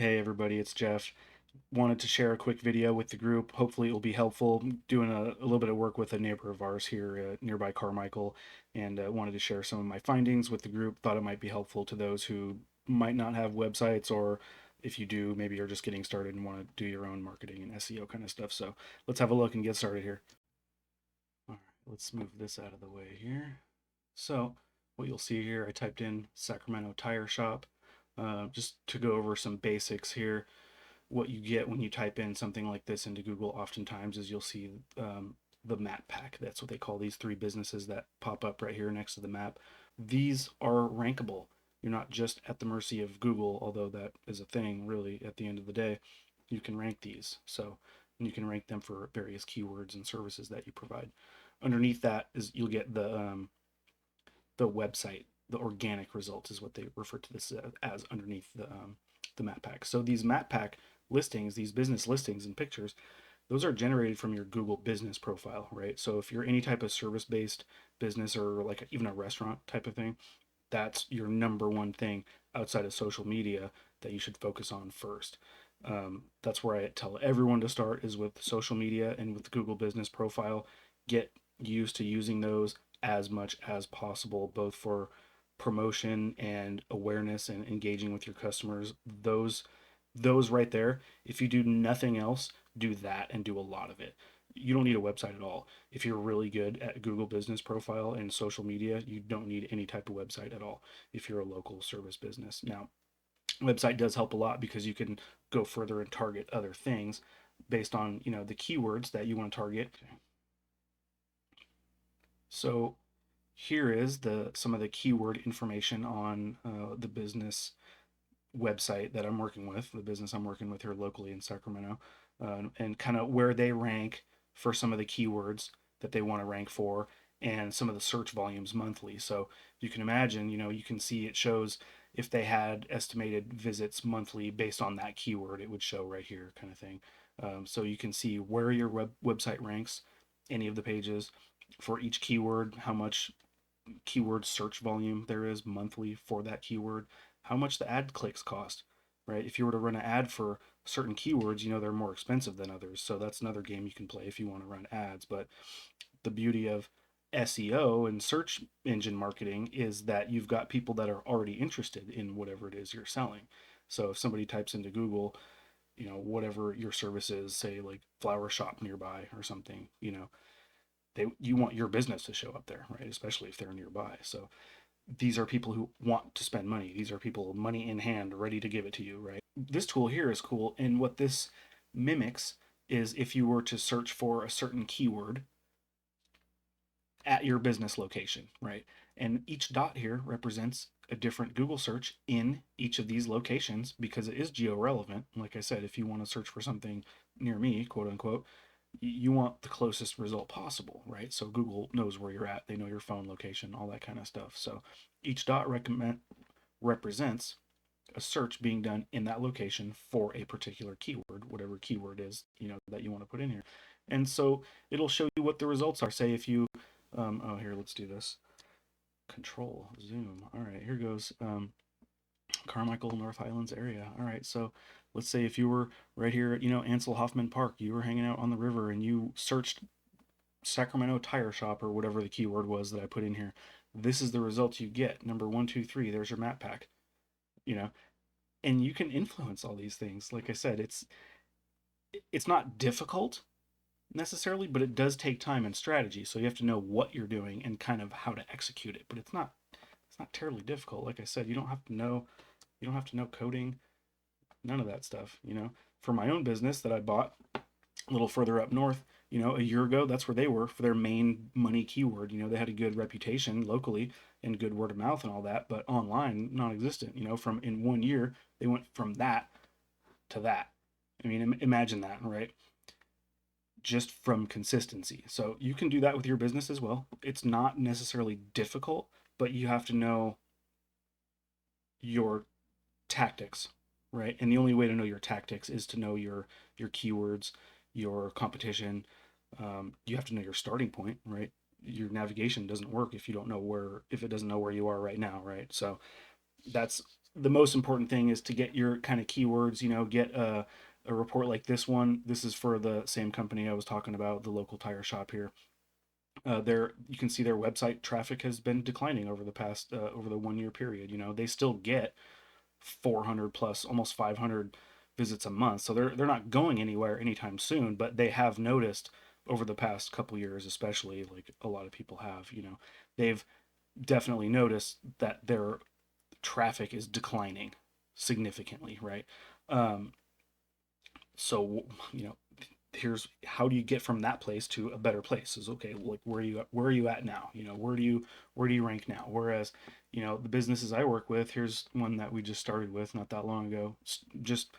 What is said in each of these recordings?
Hey everybody, it's Jeff. Wanted to share a quick video with the group. Hopefully it will be helpful. I'm doing a little bit of work with a neighbor of ours here nearby Carmichael, and wanted to share some of my findings with the group. Thought it might be helpful to those who might not have websites, or if you do, maybe you're just getting started and want to do your own marketing and SEO kind of stuff. So let's have a look and get started here. All right, let's move this out of the way here. So what you'll see here, I typed in Sacramento Tire Shop, just to go over some basics here. What you get when you type in something like this into Google oftentimes is you'll see the map pack. That's what they call these three businesses that pop up right here next to the map. These are rankable. You're not just at the mercy of Google, although that is a thing really at the end of the day. You can rank these. So you can rank them for various keywords and services that you provide. Underneath that is you'll get the website, the organic results is what they refer to this as underneath the map pack. So these map pack listings, these business listings and pictures, those are generated from your Google business profile, right? So if you're any type of service based business or like even a restaurant type of thing, that's your number one thing outside of social media that you should focus on first. That's where I tell everyone to start is with social media and with Google business profile. Get used to using those as much as possible, both for promotion and awareness and engaging with your customers. Those right there, if you do nothing else, do that and do a lot of it. You don't need a website at all. If you're really good at Google business profile and social media, you don't need any type of website at all if you're a local service business. Now, website does help a lot because you can go further and target other things based on, the keywords that you want to target. So here is the some of the keyword information on the business website that I'm working with, the business I'm working with here locally in Sacramento, and kind of where they rank for some of the keywords that they want to rank for and some of the search volumes monthly. So you can imagine, you can see it shows if they had estimated visits monthly based on that keyword, it would show right here, kind of thing. So you can see where your website ranks, any of the pages for each keyword, how much keyword search volume there is monthly for that keyword, how much the ad clicks cost, right? If you were to run an ad for certain keywords, they're more expensive than others. So that's another game you can play if you want to run ads. But the beauty of SEO and search engine marketing is that you've got people that are already interested in whatever it is you're selling. So if somebody types into Google, whatever your service is, say like flower shop nearby or something, you want your business to show up there, right? Especially if they're nearby. So these are people who want to spend money. These are people money in hand, ready to give it to you, right? This tool here is cool. And what this mimics is if you were to search for a certain keyword at your business location, right? And each dot here represents a different Google search in each of these locations because it is geo relevant. Like I said, if you want to search for something near me, quote unquote, you want the closest result possible, right? So Google knows where you're at, they know your phone location, all that kind of stuff. So each dot represents a search being done in that location for a particular keyword, whatever keyword is, that you want to put in here. And so it'll show you what the results are. Say if you, oh, here, let's do this. Control, zoom. All right, here goes. Carmichael, North Highlands area. All right, so let's say if you were right here at, Ansel Hoffman Park, you were hanging out on the river and you searched Sacramento Tire Shop or whatever the keyword was that I put in here. This is the results you get. Number 1, 2, 3. There's your map pack. You know, and you can influence all these things. Like I said, it's not difficult necessarily, but it does take time and strategy. So you have to know what you're doing and kind of how to execute it. But it's not terribly difficult. Like I said, you don't have to know coding, none of that stuff. For my own business that I bought a little further up north, a year ago, that's where they were for their main money keyword. They had a good reputation locally and good word of mouth and all that, but online, non-existent. From in 1 year, they went from that to that. I mean, imagine that, right? Just from consistency. So you can do that with your business as well. It's not necessarily difficult, but you have to know your tactics, right? And the only way to know your tactics is to know your keywords, your competition. You have to know your starting point, right? Your navigation doesn't work if you don't know where if it doesn't know where you are right now, right? So that's the most important thing is to get your kind of keywords, get a report like this one. This is for the same company I was talking about, the local tire shop here. There you can see their website traffic has been declining over the past over the 1 year period. They still get 400 plus, almost 500 visits a month, so they're not going anywhere anytime soon. But they have noticed over the past couple years, especially, like a lot of people have, they've definitely noticed that their traffic is declining significantly, right? Um, so you know here's how do you get from that place to a better place. Is okay, like where are you at now, where do you rank now? Whereas the businesses I work with, here's one that we just started with not that long ago. Just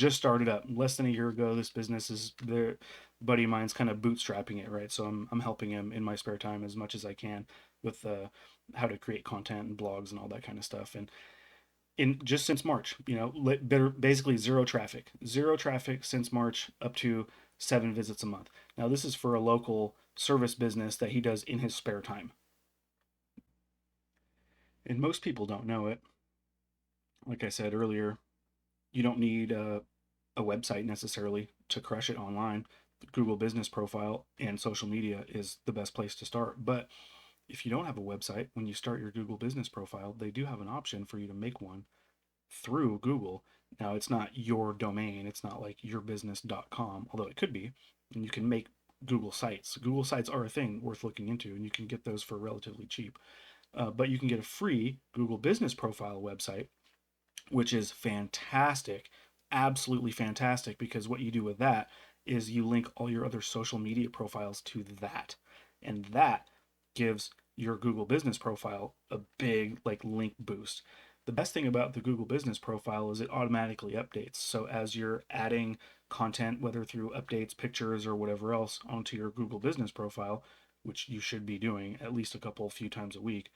started up less than a year ago. This business is their buddy of mine's kind of bootstrapping it, right? So I'm helping him in my spare time as much as I can with how to create content and blogs and all that kind of stuff. And in just since March, basically zero traffic since March, up to 7 visits a month. Now, this is for a local service business that he does in his spare time. And most people don't know it. Like I said earlier, you don't need a website necessarily to crush it online. The Google Business Profile and social media is the best place to start. But if you don't have a website, when you start your Google Business Profile, they do have an option for you to make one through Google. Now, it's not your domain, it's not like yourbusiness.com, although it could be. And you can make Google Sites. Google Sites are a thing worth looking into, and you can get those for relatively cheap. But you can get a free Google Business Profile website, which is fantastic, absolutely fantastic, because what you do with that is you link all your other social media profiles to that. And that gives your Google Business Profile a big like link boost. The best thing about the Google Business Profile is it automatically updates. So as you're adding content, whether through updates, pictures, or whatever else onto your Google Business Profile, which you should be doing at least a few times a week,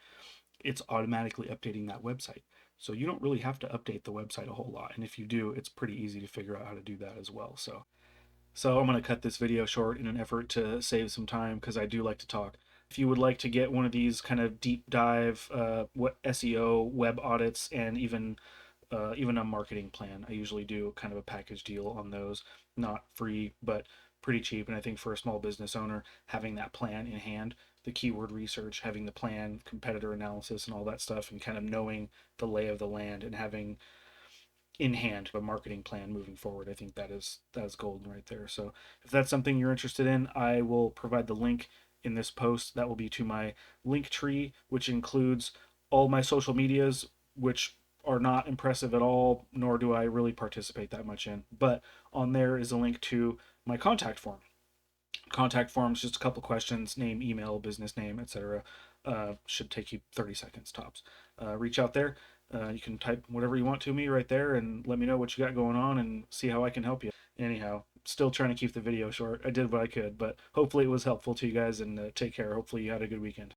it's automatically updating that website. So you don't really have to update the website a whole lot. And if you do, it's pretty easy to figure out how to do that as well. So I'm going to cut this video short in an effort to save some time because I do like to talk. If you would like to get one of these kind of deep dive what SEO, web audits, and even a marketing plan, I usually do kind of a package deal on those. Not free, but pretty cheap. And I think for a small business owner, having that plan in hand, the keyword research, having the plan, competitor analysis, and all that stuff, and kind of knowing the lay of the land and having in hand a marketing plan moving forward, I think that is golden right there. So if that's something you're interested in, I will provide the link in this post. That will be to my link tree, which includes all my social medias, which are not impressive at all, nor do I really participate that much in. But on there is a link to my contact form. Contact forms, just a couple questions: name, email, business name, etc. Should take you 30 seconds tops. Reach out there. You can type whatever you want to me right there and let me know what you got going on and see how I can help you. Anyhow, still trying to keep the video short. I did what I could, but hopefully it was helpful to you guys, and take care. Hopefully you had a good weekend.